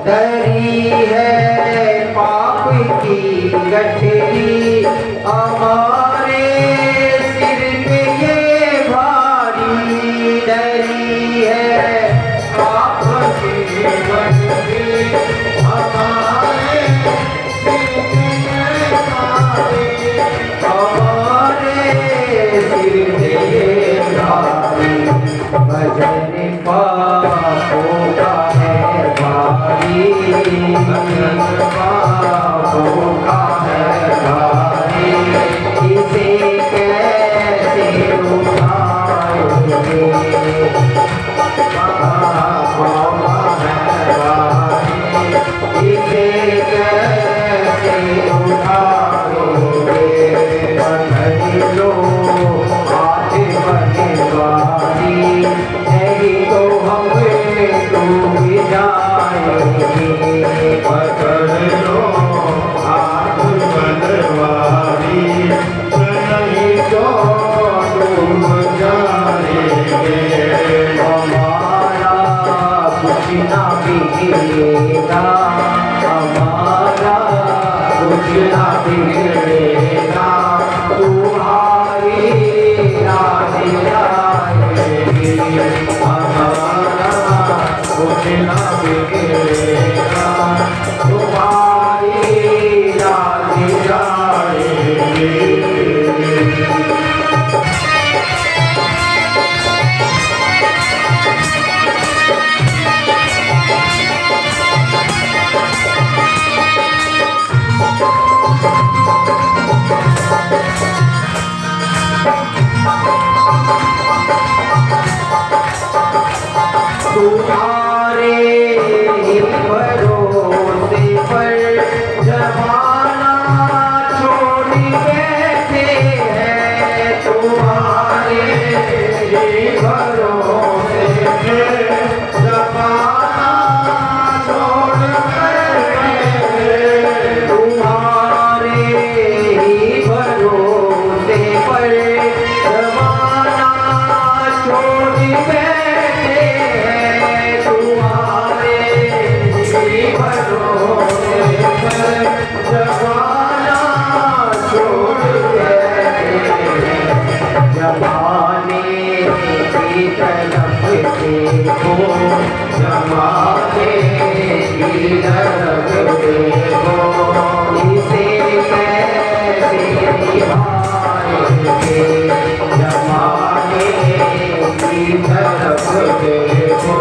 धरी है पाप की गठरी हमारे सिर पे ये भारी धरी है पाप की गठरी हमारे सिर पे ये भारी हमारे सिर पे ये भारी भजन पापों का है भारी भजन पापों का है भारी इसे कैसे उठाएंगे पापों का है भारी इसे कैसे उठाएंगे बंधन लो हाथ बनवारी नहीं तो हम डूब जाएंगे पकड़ लो हाथ बनवारी नहीं तो डूब जाएंगे हमारा कुछ ना बिगड़ेगा हमारा कुछ ना बिगड़ेगा तुम्हारी राज आएगी हमारा कुछ ना बिगड़ेगा तुम्हारी राज आएगी तुम्हारे भरोसे पर जमाना छोड़ बैठे हैं तुम्हारे भरोसे पर जमाना छोड़ बैठे तुम्हारे भरोसे पर जमाना छोड़ बैठे जमाने की तरफ देखो जमाने की तरफ देखो इसे कैसे निभाएंगे जमाने की तरफ देखो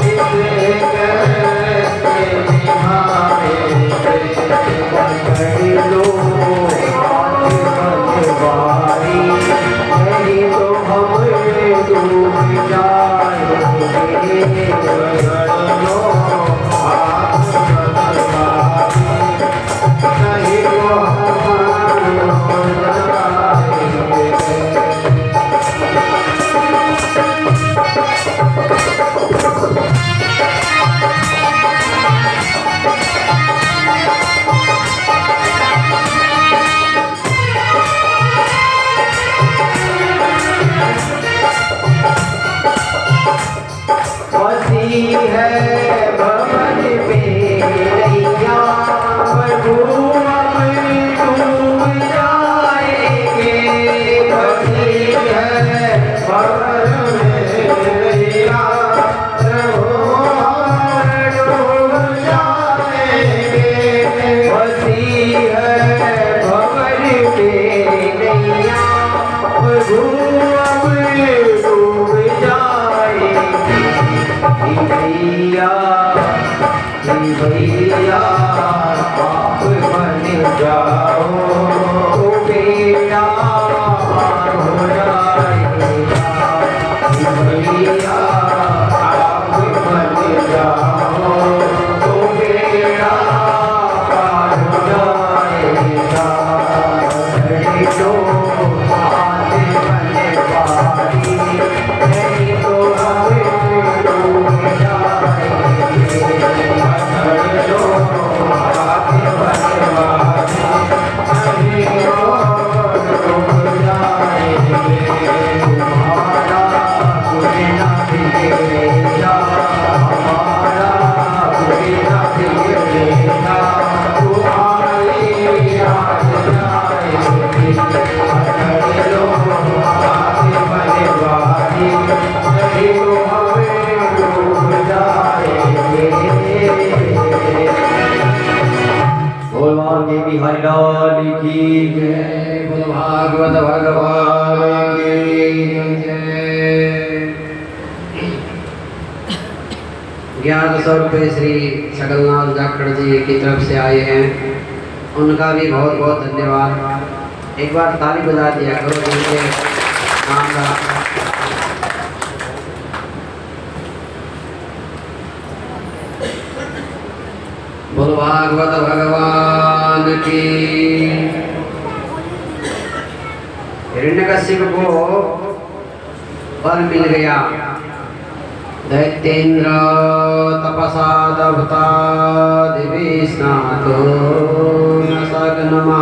इसे कैसे निभाएंगे पकड़ लो बनवारी नहीं तो हम डूब जाएंगे पकड़ लो हाथ बनवारी नहीं तो हम डूब जाएंगे बसी है भवन पे नैया प्रभु अब डूब जाएंगे बसी है भवन में नैया प्रभु डूब जाएंगे बसी है भवन पे नैया प्रभु अब डूब जाएंगे 1100 रुपये श्री सकलनाथ जाखड़ जी की तरफ से आए हैं, उनका भी बहुत बहुत धन्यवाद। एक बार ताली बजा दिया करो उनके नाम का। बोलो भागवत भगवान की। हिरण्यकश्यप को वर मिल गया, दैत्येन्द्र तपसा दभता दिवि स्नातो न सगनमा।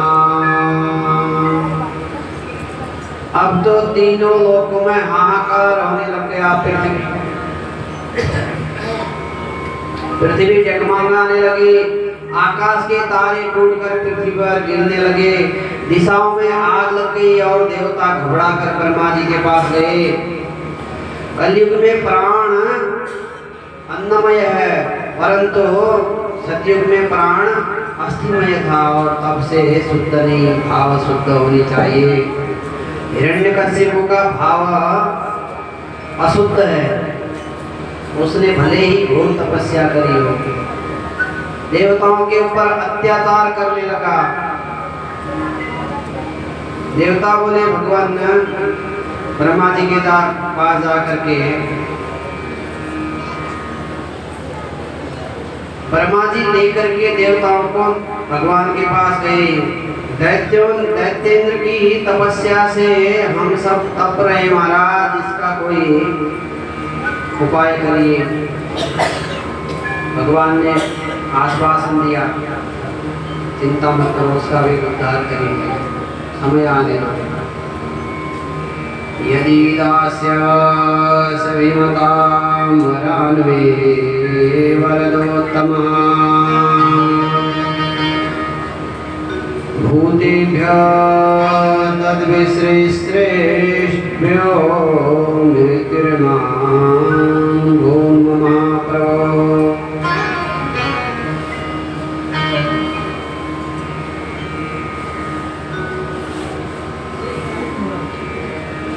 अब तो तीनों लोकों में हाहाकार होने लग गया। पृथ्वी जगमगाने लगी, आकाश के तारे टूटकर पृथ्वी पर गिरने लगे, दिशाओं में आग लग गई और देवता घबरा कर ब्रह्मा जी के पास गए। कलयुग में प्राण अन्नमय है, परंतु सतयुग में प्राण अस्थिमय था और तब से शुद्ध नहीं, भाव शुद्ध होनी चाहिए। हिरण्यकश्यप का भाव अशुद्ध है, उसने भले ही घोर तपस्या करी हो, देवताओं के ऊपर अत्याचार करने लगा। देवता बोले भगवान ब्रह्मा जी के पास जाकर के, ब्रह्मा जी लेकर के देवताओं को भगवान के पास गए। दैत्येंद्र की तपस्या से हम सब तप रहे महाराज, इसका कोई उपाय करिए। भगवान ने आश्वासन दिया, चिंता मत करो, उसका भी उद्धार करेंगे, समय आने वाला। यदि दास्यस्य विमतां वरान्वे वरदोत्तमः भूतेभ्यः तद्विश्रेष्ठभ्यो मृत्युर्मां भून्ममा प्रभो।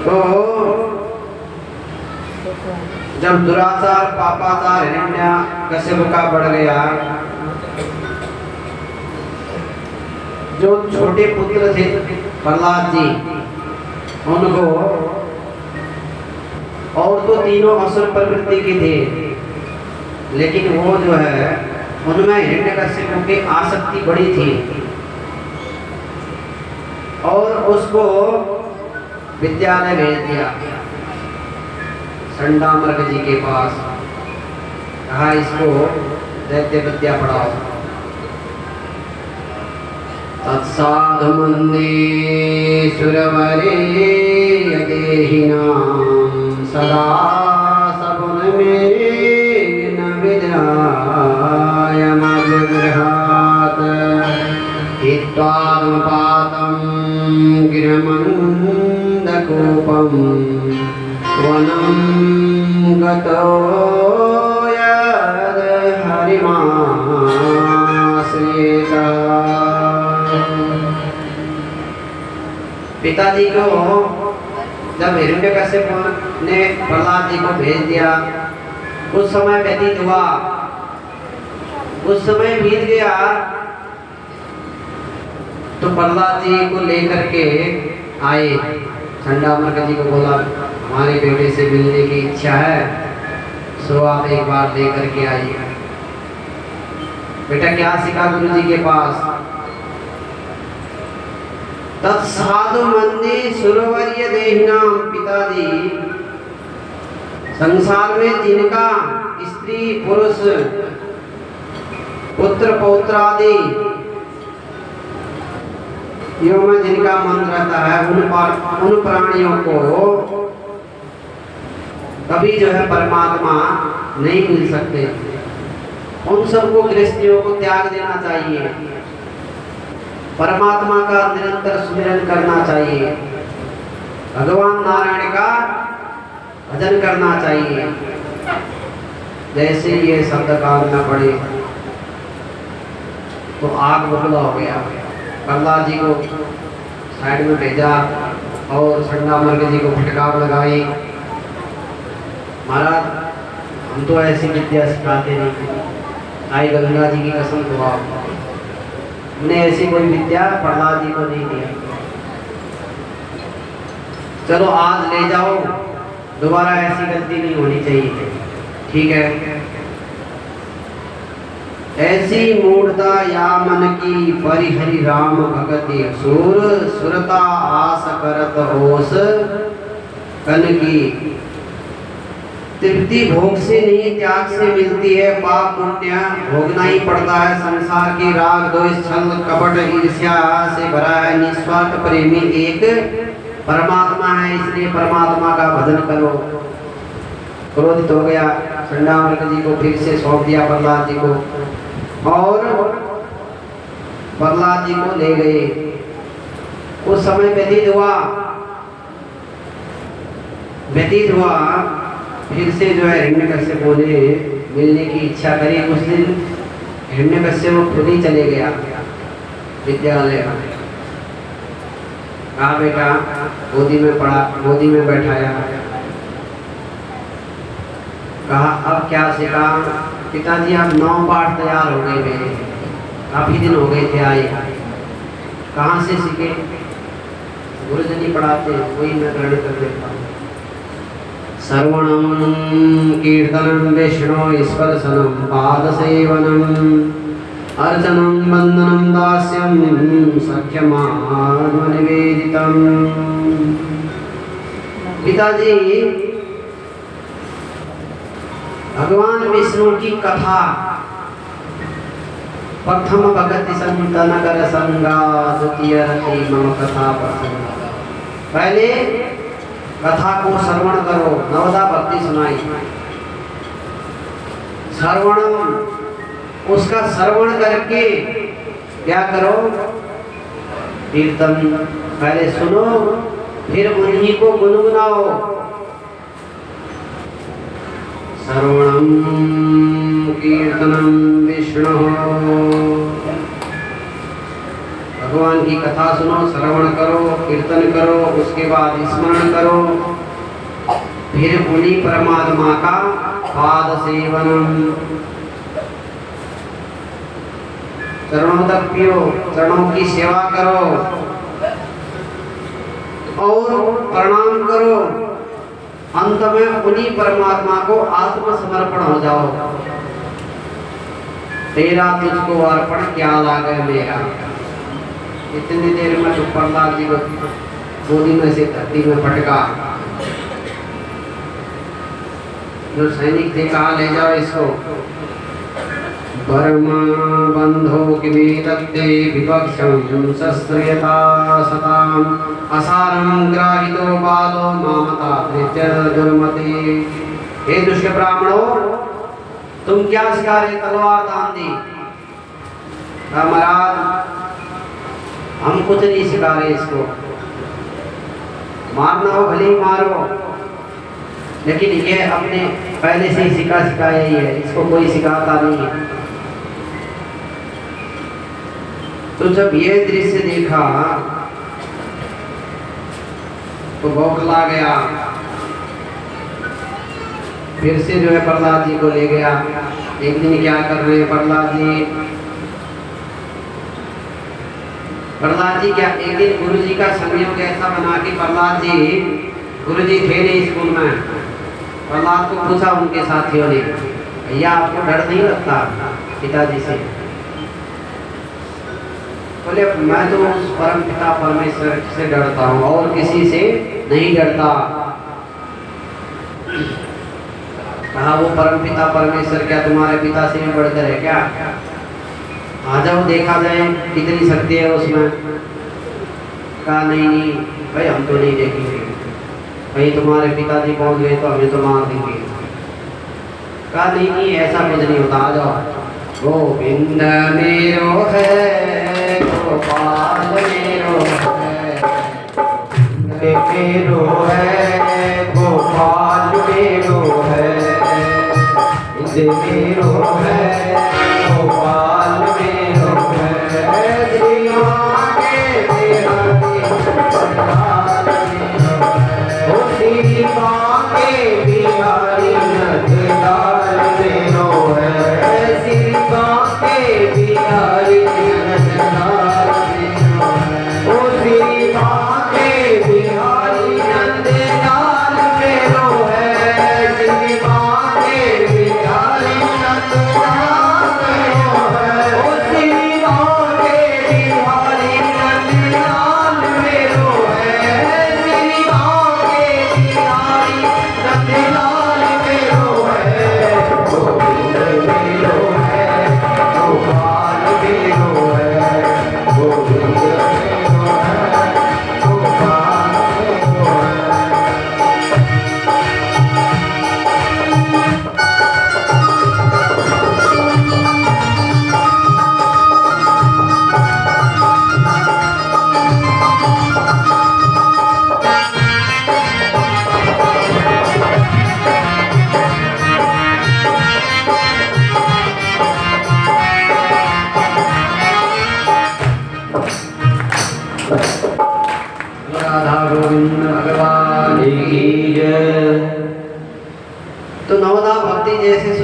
तो जब दुराचार पापाचार हिरण्यकश्यप का बढ़ गया, जो छोटे पुत्र थे प्रहलाद जी, उनको, और तो तीनों असुर प्रवृत्ति के थे, लेकिन वो जो है उनमें हिरण्यकश्यप की आसक्ति बड़ी थी और उसको विद्यालय भेज दिया संडामर्क जी के पास। कहा इसको दैत्य विद्या पढ़ाओ। तत्साधु मन्दे सुरवरे यदेहिनां सदा सगुण में न विद्यायमजगृहात् हित्वानुपातं गिरमन्दकूपं वनं गतो यद् हरिमाश्रियेत। पिताजी को जब हिरण्यकश्यप ने प्रहलाद जी को भेज दिया, कुछ समय व्यतीत हुआ, कुछ समय बीत गया तो प्रहलाद जी को लेकर के आए। संडामर्क जी को बोला हमारे बेटे से मिलने की इच्छा है, सो आप एक बार लेकर के आइए। बेटा क्या सीखा गुरु जी के पास? तत्साधु मंदी सुरवर्य देहिनां। पिताजी, संसार में जिनका स्त्री पुरुष पुत्र पौत्र आदि यो में जिनका मन रहता है, उन प्राणियों को कभी जो है परमात्मा नहीं मिल सकते। उन सबको गृहस्थियों को त्याग देना चाहिए, परमात्मा का निरंतर स्मरण करना चाहिए, भगवान नारायण का भजन करना चाहिए। जैसे ये शब्द कान न पड़े तो आग बबूला हो गया। प्रहलाद जी को साइड में भेजा और संडामर्क जी को फटकार लगाई। महाराज हम तो ऐसी विद्या सिखाते नहीं। आई गंगा जी की कसम तो आप उन्हें ऐसी कोई विद्या प्रहलाद जी को नहीं दिया। चलो आज ले जाओ, दोबारा ऐसी गलती नहीं होनी चाहिए, ठीक है। ऐसी मूढ़ता या मन की परिहरि राम भगति सुर सुरता आस करत होस कन की। तृप्ति भोग से नहीं त्याग से मिलती है, पाप पुण्य भोगना ही पड़ता है। संसार की राग द्वेष छल कपट ईर्ष्या से भरा है। निस्वार्थ प्रेमी एक परमात्मा है, इसलिए परमात्मा का भजन करो। क्रोधित हो गया, चंडामर्क जी को फिर से सौंप दिया प्रहलाद जी को, और प्रहलाद जी को ले गए। कुछ समय व्यतीत हुआ, फिर से जो है हिरण्यकश्यप ने मिलने की इच्छा करी। उस दिन हिरण्यकश्यप खुद ही चले गया विद्यालय। कहा बेटा, गोदी में पड़ा, गोदी में बैठाया, कहा अब क्या सीखा? पिताजी अब 9 पाठ तैयार हो गए मेरे, काफी दिन हो गए थे आए। कहाँ से सीखे? गुरुजनी पढ़ाते, वही मैं ग्रहण कर देता हूँ। श्रवणं कीर्तनं विष्णु स्पर्शनं पादसेवनं अर्चनं वंदनं दास्यं सख्यमात्मनिवेदितं। पिताजी भगवान विष्णु की कथा, प्रथम भगति संतन कर संगा द्वितीय रति मम कथा प्रसंगा। पहले कथा को श्रवण करो, नवदा भक्ति सुनाई। श्रवण, उसका श्रवण करके क्या करो? कीर्तन पहले सुनो, फिर उन्हीं को गुनगुनाओ। श्रवणं कीर्तनं विष्णु, भगवान की कथा सुनो, श्रवण करो, कीर्तन करो, उसके बाद स्मरण करो, फिर उन्हीं परमात्मा का पाद सेवनम, चरणों तक पियो, चरणों की सेवा करो और प्रणाम करो। अंत में उन्हीं परमात्मा को आत्मसमर्पण हो जाओ। तेरा तुझको अर्पण क्या लागे मेरा। इतनी देर में तो प्रहलाद जी को गोदी में से धरती में पटका। जो सैनिक थे कहा ले जाओ इसको। परम बंधो किमेतत्ते विपक्षं शस्त्रियता सताम असारं ग्राहितो बालो मामता धृत्य दुर्मते। हे दुष्ट ब्राह्मणों, तुम क्या सिखा रहे? तलवार तान दी। महाराज, हम कुछ नहीं सिखा रहे इसको, मारना हो भले ही मारो, लेकिन ये अपने पहले से ही सिखाया ही है, इसको कोई सिखाता नहीं है। तो जब ये दृश्य देखा तो बौखला गया। फिर से जो है प्रहलाद जी को ले गया। एक दिन क्या कर रहे हैं प्रहलाद जी? प्रहलाद जी क्या, एक दिन गुरु जी का संयोग ऐसा बना कि प्रहलाद जी, गुरु जी थे नहीं स्कूल में। प्रहलाद को पूछा उनके साथियों ने, भैया आपको डर नहीं लगता पिताजी से? बोले मैं तो उस परम पिता परमेश्वर से डरता हूँ और किसी से नहीं डरता। कहा वो परम पिता परमेश्वर क्या तुम्हारे पिता से भी बढ़कर है क्या? आ जाओ देखा जाए कितनी शक्ति है उसमें। कहा नहीं नहीं भाई, हम तो नहीं देखेंगे, भाई तुम्हारे पिताजी पहुंच गए तो हमें तो मार देंगे। कहा नहीं नहीं ऐसा कुछ नहीं होता, आ जाओ। गोविंद मेरो है, गोपाल मेरो है, मेरो है, गोपाल मेरो है, मेरो है, गोपाल मेरो है, श्री माते मेरा गोपाल मेरो है, श्री माते बिहारी नंदलाल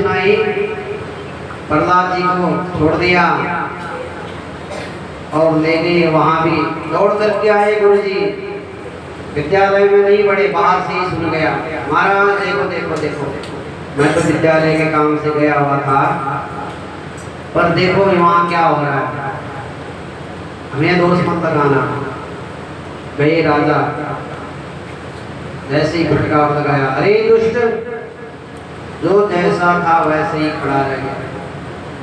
सुनाई, प्रहलाद जी को छोड़ दिया और ले गए। वहां भी दौड़ करके आए गुरु जी, विद्यालय में नहीं पढ़े, बाहर से ही सुन गया। महाराज देखो देखो देखो, मैं तो विद्यालय के काम से गया हुआ था, पर देखो वहाँ क्या हो रहा है, हमें दोष मत लगाना। गए राजा, जैसे ही फटकार लगाया, अरे दुष्ट, जो जैसा था वैसे ही खड़ा रह गया।